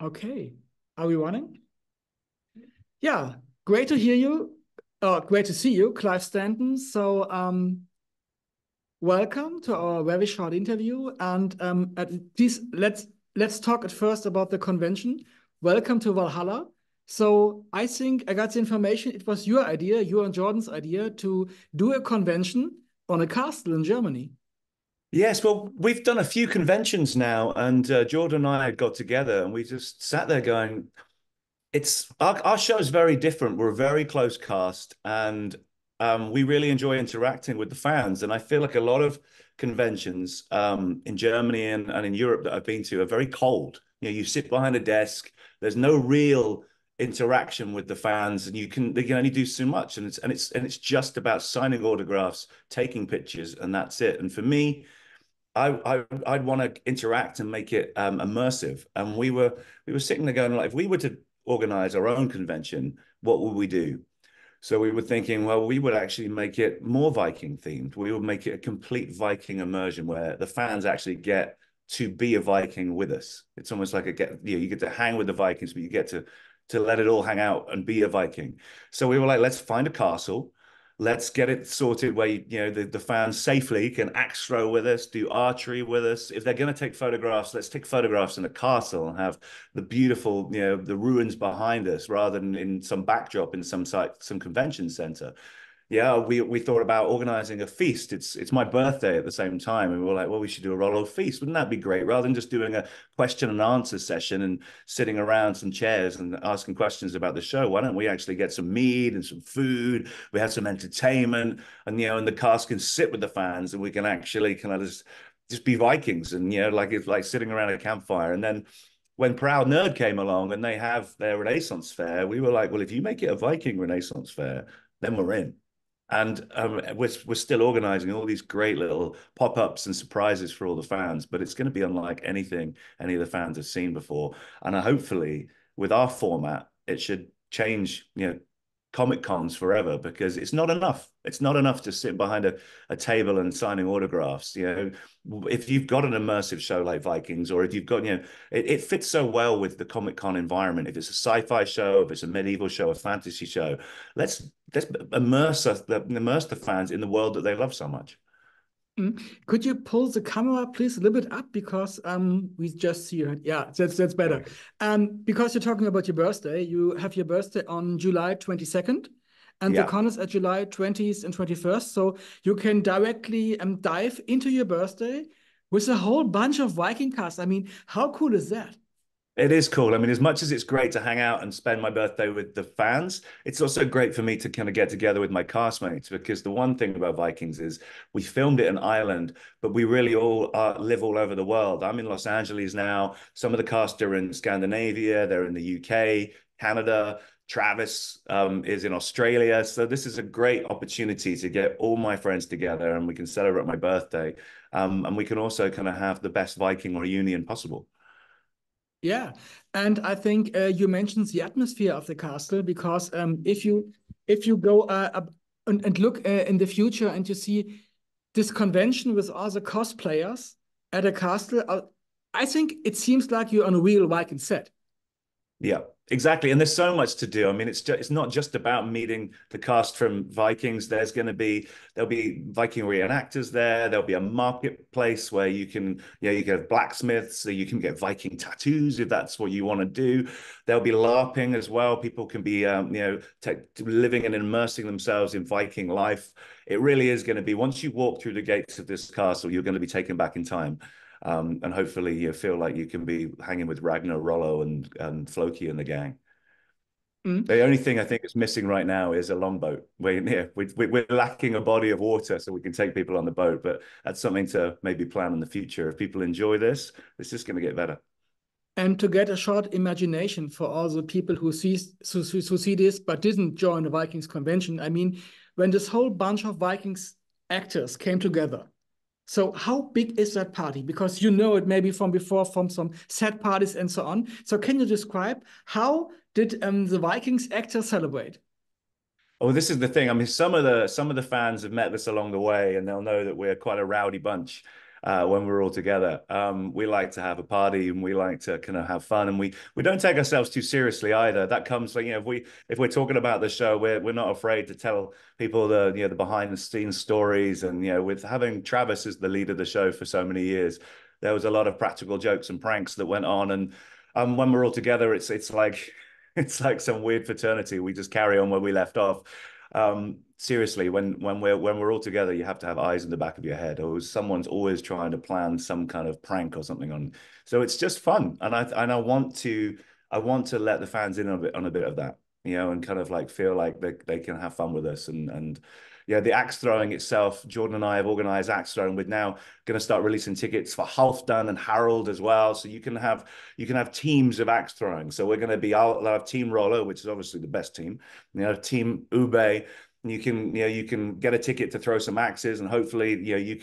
Okay. Are we running? Yeah. Great to hear you. Great to see you, Clive Standen. Welcome to our very short interview. And please let's talk at first about the convention. Welcome to Valhalla. So I think I got the information. It was your idea, you and Jordan's idea, to do a convention on a castle in Germany. Yes, well, we've done a few conventions now, and Jordan and I got together, and we just sat there going, "It's our show is very different. We're a very close cast, and we really enjoy interacting with the fans. And I feel like a lot of conventions in Germany and in Europe that I've been to are very cold. You know, you sit behind a desk. There's no real interaction with the fans, and they can only do so much. And it's just about signing autographs, taking pictures, and that's it. And for me, I'd want to interact and make it immersive. And we were sitting there going, like, if we were to organize our own convention, what would we do? So we were thinking, well, we would actually make it more Viking themed. We would make it a complete Viking immersion where the fans actually get to be a Viking with us. It's almost like you get to hang with the Vikings, but you get to let it all hang out and be a Viking. So we were like, let's find a castle. Let's get it sorted where the fans safely can axe throw with us, do archery with us. If they're going to take photographs, let's take photographs in a castle and have the beautiful, the ruins behind us rather than in some backdrop in some site, some convention center. Yeah, we thought about organizing a feast. It's my birthday at the same time, and we were like, well, we should do a Rollo feast. Wouldn't that be great? Rather than just doing a question and answer session and sitting around some chairs and asking questions about the show, why don't we actually get some mead and some food? We have some entertainment, and the cast can sit with the fans, and we can actually kind of just be Vikings, and like it's like sitting around a campfire. And then when Proud Nerd came along and they have their Renaissance fair, we were like, well, if you make it a Viking Renaissance fair, then we're in. And we're still organizing all these great little pop-ups and surprises for all the fans, but it's going to be unlike anything any of the fans have seen before. And hopefully, with our format, it should change, Comic Cons forever, because it's not enough. It's not enough to sit behind a table and signing autographs. If you've got an immersive show like Vikings, or if you've got, it fits so well with the Comic Con environment. If it's a sci-fi show, if it's a medieval show, a fantasy show, let's immerse the fans in the world that they love so much. Mm. Could you pull the camera, please, a little bit up because we just see it. Yeah, that's better. Okay. Because you're talking about your birthday, you have your birthday on July 22nd, and the Yeah. con is at July 20th and 21st. So you can directly dive into your birthday with a whole bunch of Viking cast. I mean, how cool is that? It is cool. I mean, as much as it's great to hang out and spend my birthday with the fans, it's also great for me to kind of get together with my castmates, because the one thing about Vikings is we filmed it in Ireland, but we really all live all over the world. I'm in Los Angeles now. Some of the cast are in Scandinavia, they're in the UK, Canada. Travis is in Australia. So this is a great opportunity to get all my friends together, and we can celebrate my birthday. And we can also kind of have the best Viking reunion possible. Yeah, and I think you mentioned the atmosphere of the castle because if you go up and look in the future and you see this convention with all the cosplayers at a castle, I think it seems like you're on a real Viking set. Yeah, exactly. And there's so much to do. I mean, it's not just about meeting the cast from Vikings. There'll be Viking reenactors there. There'll be a marketplace where you can have blacksmiths, so you can get Viking tattoos if that's what you want to do. There'll be LARPing as well. People can be living and immersing themselves in Viking life. It really is going to be, once you walk through the gates of this castle, you're going to be taken back in time. And hopefully you feel like you can be hanging with Ragnar, Rollo, and Floki and the gang. Mm. The only thing I think is missing right now is a longboat. We're lacking a body of water so we can take people on the boat, but that's something to maybe plan in the future. If people enjoy this, it's just going to get better. And to get a short imagination for all the people who see this but didn't join the Vikings convention, I mean, when this whole bunch of Vikings actors came together. So how big is that party? Because you know it maybe from before, from some set parties and so on. So can you describe how did the Vikings actors celebrate? Oh, this is the thing. I mean, some of the fans have met us along the way, and they'll know that we're quite a rowdy bunch. when we're all together. We like to have a party and we like to kind of have fun, and we don't take ourselves too seriously either. That comes like, if we're talking about the show, we're not afraid to tell people the behind the scenes stories. And with having Travis as the lead of the show for so many years, there was a lot of practical jokes and pranks that went on. And when we're all together, it's like it's like some weird fraternity. We just carry on where we left off. Seriously, when we're all together, you have to have eyes in the back of your head, or someone's always trying to plan some kind of prank or something on. So it's just fun, and I want to let the fans in on a bit of that, and kind of like feel like they can have fun with us. And yeah, the axe throwing itself, Jordan and I have organized axe throwing. We're now going to start releasing tickets for Halfdan and Harold as well, so you can have teams of axe throwing. So we're going to be, I'll have Team Rollo, which is obviously the best team, Team Ube. You can get a ticket to throw some axes, and hopefully you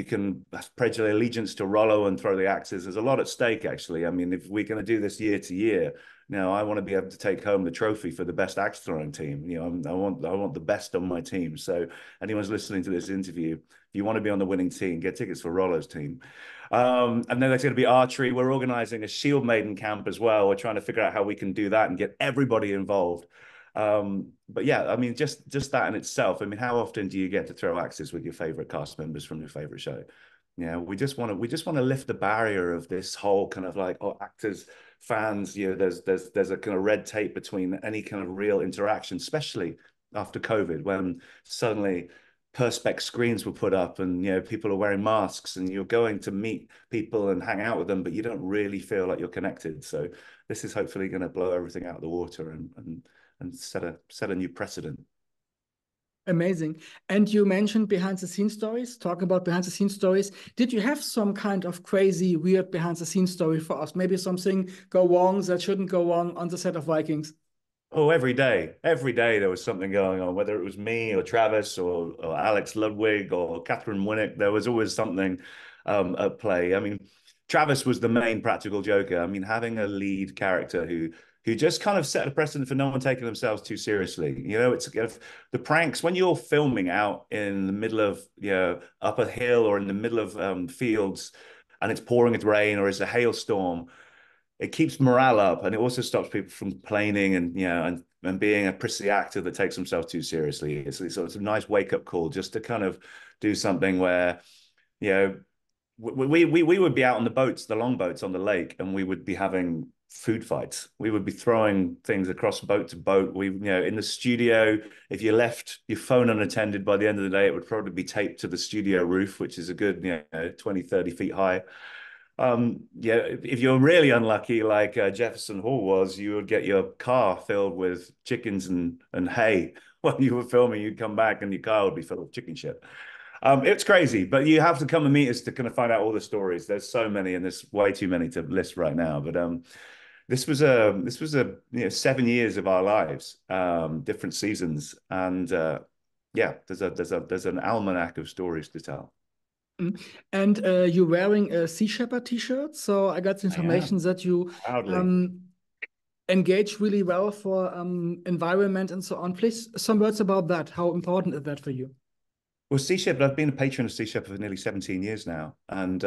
can pledge your allegiance to Rollo and throw the axes. There's a lot at stake, actually. I mean, if we're going to do this year to year, I want to be able to take home the trophy for the best axe throwing team. I want the best on my team. So anyone's listening to this interview, if you want to be on the winning team, get tickets for Rollo's team. And then there's going to be archery. We're organizing a Shield Maiden camp as well. We're trying to figure out how we can do that and get everybody involved. But yeah, I mean, just that in itself. I mean, how often do you get to throw axes with your favorite cast members from your favorite show? We just want to lift the barrier of this whole kind of like, oh, actors, fans. There's a kind of red tape between any kind of real interaction, especially after COVID, when suddenly perspex screens were put up, and people are wearing masks, and you're going to meet people and hang out with them, but you don't really feel like you're connected. So this is hopefully going to blow everything out of the water and set a new precedent. Amazing. And you mentioned behind the scenes stories. Talk about behind the scenes stories. Did you have some kind of crazy, weird behind the scenes story for us? Maybe something go wrong that shouldn't go wrong on the set of Vikings? Oh, every day there was something going on, whether it was me or Travis or Alex Ludwig or Catherine Winnick, there was always something at play. I mean, Travis was the main practical joker. I mean, having a lead character who just kind of set a precedent for no one taking themselves too seriously. It's if the pranks when you're filming out in the middle of up a hill or in the middle of fields, and it's pouring with rain or it's a hailstorm. It keeps morale up, and it also stops people from complaining and being a prissy actor that takes themselves too seriously. It's a nice wake up call just to kind of do something where you know we would be out on the boats, the long boats on the lake, and we would be having food fights. We would be throwing things across boat to boat. In the studio, if you left your phone unattended by the end of the day, it would probably be taped to the studio roof, which is a good 20, 30 feet high. If you're really unlucky, like Jefferson Hall was, you would get your car filled with chickens and hay while you were filming. You'd come back and your car would be filled with chicken shit. It's crazy, but you have to come and meet us to kind of find out all the stories. There's so many, and there's way too many to list right now. But this was 7 years of our lives, different seasons, and yeah, there's an almanac of stories to tell. Mm. And you're wearing a Sea Shepherd t-shirt. So I got the I information am that you proudly. um, engage really well for environment and so on. Please, some words about that. How important is that for you? Well, Sea Shepherd, I've been a patron of Sea Shepherd for nearly 17 years now, and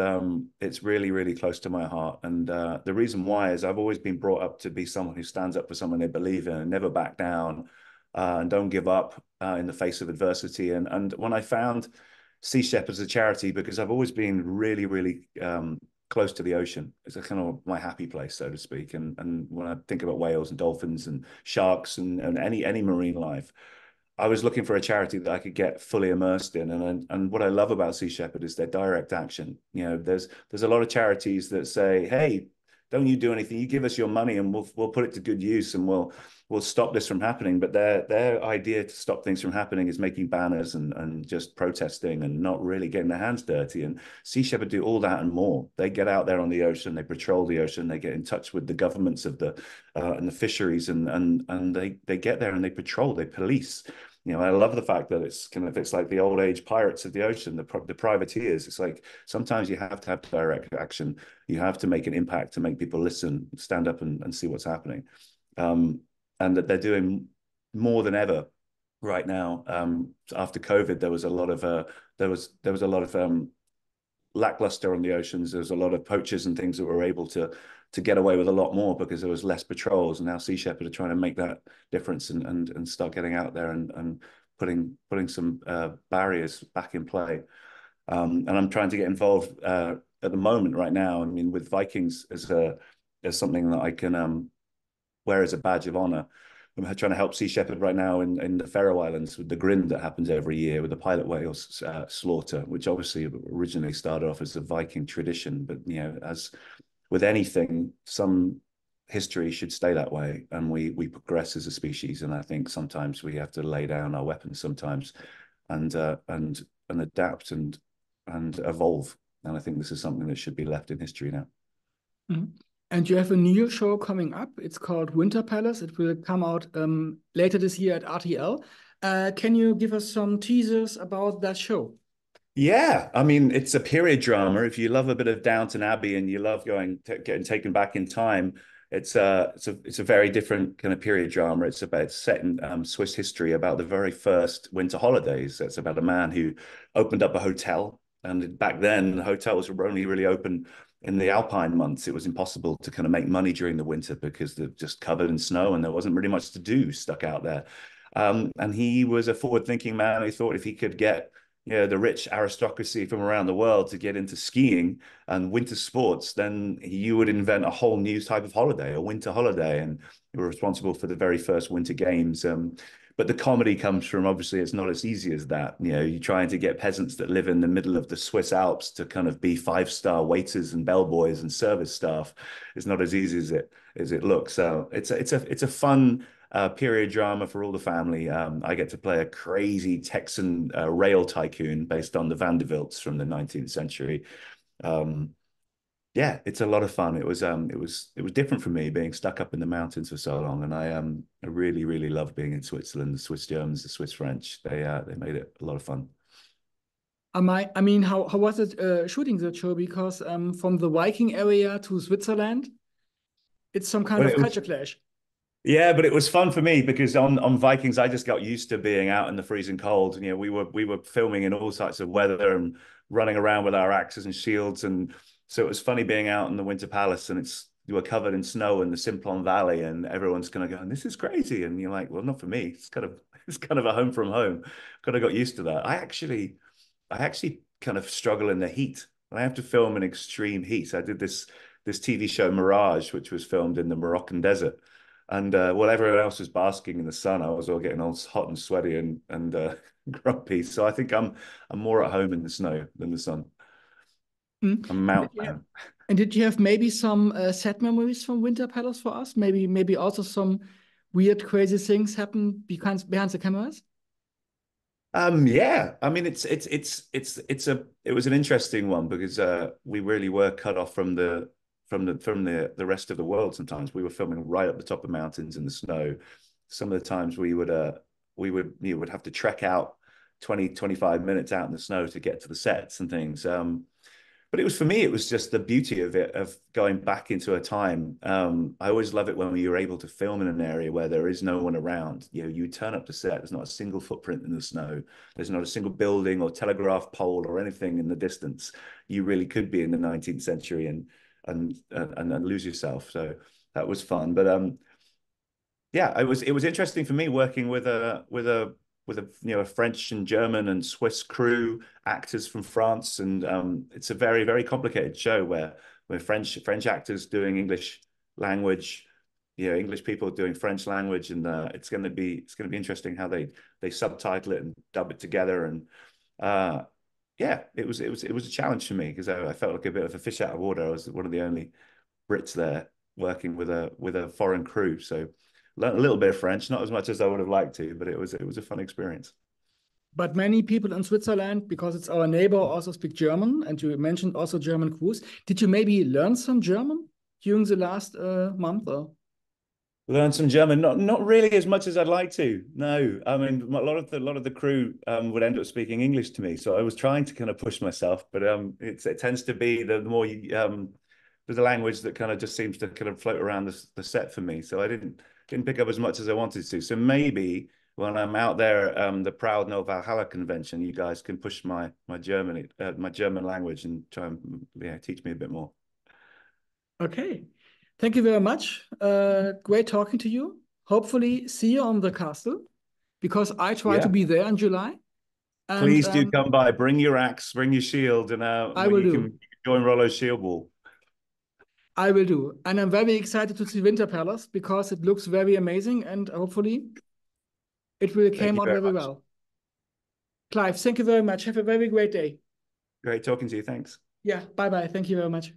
it's really, really close to my heart. And the reason why is I've always been brought up to be someone who stands up for someone they believe in and never back down, and don't give up in the face of adversity. And when I found Sea Shepherd as a charity, because I've always been really, really close to the ocean. It's a kind of my happy place, so to speak. And when I think about whales and dolphins and sharks and any marine life, I was looking for a charity that I could get fully immersed in. And what I love about Sea Shepherd is their direct action. There's a lot of charities that say, hey, don't you do anything. You give us your money and we'll put it to good use, and we'll stop this from happening. But their idea to stop things from happening is making banners and just protesting and not really getting their hands dirty. And Sea Shepherd do all that and more. They get out there on the ocean, they patrol the ocean, they get in touch with the governments of the and the fisheries, and they get there and they patrol, they police. I love the fact that it's like the old age pirates of the ocean, the privateers. It's like sometimes you have to have direct action. You have to make an impact to make people listen, stand up and see what's happening. And that they're doing more than ever right now. After COVID, there was a lot of lackluster on the oceans. There was a lot of poachers and things that were able to get away with a lot more because there was less patrols. And now Sea Shepherd are trying to make that difference and start getting out there and putting some barriers back in play. And I'm trying to get involved at the moment right now. I mean, with Vikings as something that I can wear as a badge of honor. I'm trying to help Sea Shepherd right now in the Faroe Islands with the Grind that happens every year with the pilot whale slaughter, which obviously originally started off as a Viking tradition. But, you know, as with anything, some history should stay that way, and we progress as a species. And I think sometimes we have to lay down our weapons sometimes and adapt and evolve. And I think this is something that should be left in history now. Mhm. And you have a new show coming up. It's called Winter Palace. It will come out later this year at RTL. Can you give us some teasers about that show? Yeah, I mean, it's a period drama. If you love a bit of Downton Abbey and you love getting taken back in time, it's a very different kind of period drama. It's set in Swiss history about the very first winter holidays. It's about a man who opened up a hotel, and back then the hotels were only really open in the Alpine months. It was impossible to kind of make money during the winter because they're just covered in snow and there wasn't really much to do stuck out there. And he was a forward-thinking man who thought if he could get the rich aristocracy from around the world to get into skiing and winter sports, then you would invent a whole new type of holiday, a winter holiday, and you were responsible for the very first winter games. But the comedy comes from obviously it's not as easy as that. You know, you're trying to get peasants that live in the middle of the Swiss Alps to kind of be five-star waiters and bellboys and service staff. It's not as easy as it looks. So it's a fun period drama for all the family. I get to play a crazy Texan rail tycoon based on the Vanderbilts from the 19th century. Um, yeah, it's a lot of fun. It was different for me being stuck up in the mountains for so long, and I really really love being in Switzerland. The Swiss Germans, the Swiss French, they made it a lot of fun. I mean, how was it shooting the show? Because from the Viking area to Switzerland, it's some kind Well, of it was culture clash. Yeah, but it was fun for me because on Vikings, I just got used to being out in the freezing cold. You know, we were filming in all sorts of weather and running around with our axes and shields, and so it was funny being out in the Winter Palace and you were covered in snow in the Simplon Valley, and everyone's kind of going, "This is crazy," and you're like, "Well, not for me. It's kind of a home from home." Kind of got used to that. I actually kind of struggle in the heat. I have to film in extreme heat. I did this TV show Mirage, which was filmed in the Moroccan desert. And while everyone else was basking in the sun, I was all getting all hot and sweaty and grumpy. So I think I'm more at home in the snow than the sun. Mm. I'm a And did mountain you have, man. and did you have maybe some sad memories from Winter Palace for us? Maybe also some weird, crazy things happen behind the cameras? Yeah, I mean it was an interesting one because we really were cut off from the rest of the world. Sometimes we were filming right up the top of mountains in the snow. Some of the times we would have to trek out 20-25 minutes out in the snow to get to the sets and things. But it was for me, it was just the beauty of it, of going back into a time. I always love it when you're able to film in an area where there is no one around. You know, you turn up to set, there's not a single footprint in the snow, there's not a single building or telegraph pole or anything in the distance. You really could be in the 19th century and lose yourself. So that was fun. But yeah, it was interesting for me working with a French and German and Swiss crew, actors from France, and it's a very very complicated show where French actors doing English language, English people doing French language, and it's going to be interesting how they subtitle it and dub it together, and yeah, it was a challenge for me because I felt like a bit of a fish out of water. I was one of the only Brits there working with a foreign crew, so learned a little bit of French, not as much as I would have liked to, but it was a fun experience. But many people in Switzerland, because it's our neighbor, also speak German, and you mentioned also German crews. Did you maybe learn some German during the last month? Or? Learn some German, not really as much as I'd like to. No, I mean a lot of the crew would end up speaking English to me, so I was trying to kind of push myself, but it tends to be the more you there's a language that kind of just seems to kind of float around the set for me, so I didn't pick up as much as I wanted to. So maybe when I'm out there, the Proud No Valhalla convention, you guys can push my German language and try and teach me a bit more. Okay. Thank you very much. Great talking to you. Hopefully, see you on the castle because I try to Yeah. be there in July. And Please do come by. Bring your axe, bring your shield, and I when will you do. can join Rollo's shield wall. I will do. And I'm very excited to see Winter Palace because it looks very amazing and hopefully it will Thank came you out very very much. well. Clive, thank you very much. Have a very great day. Great talking to you. Thanks. Yeah, bye bye. Thank you very much.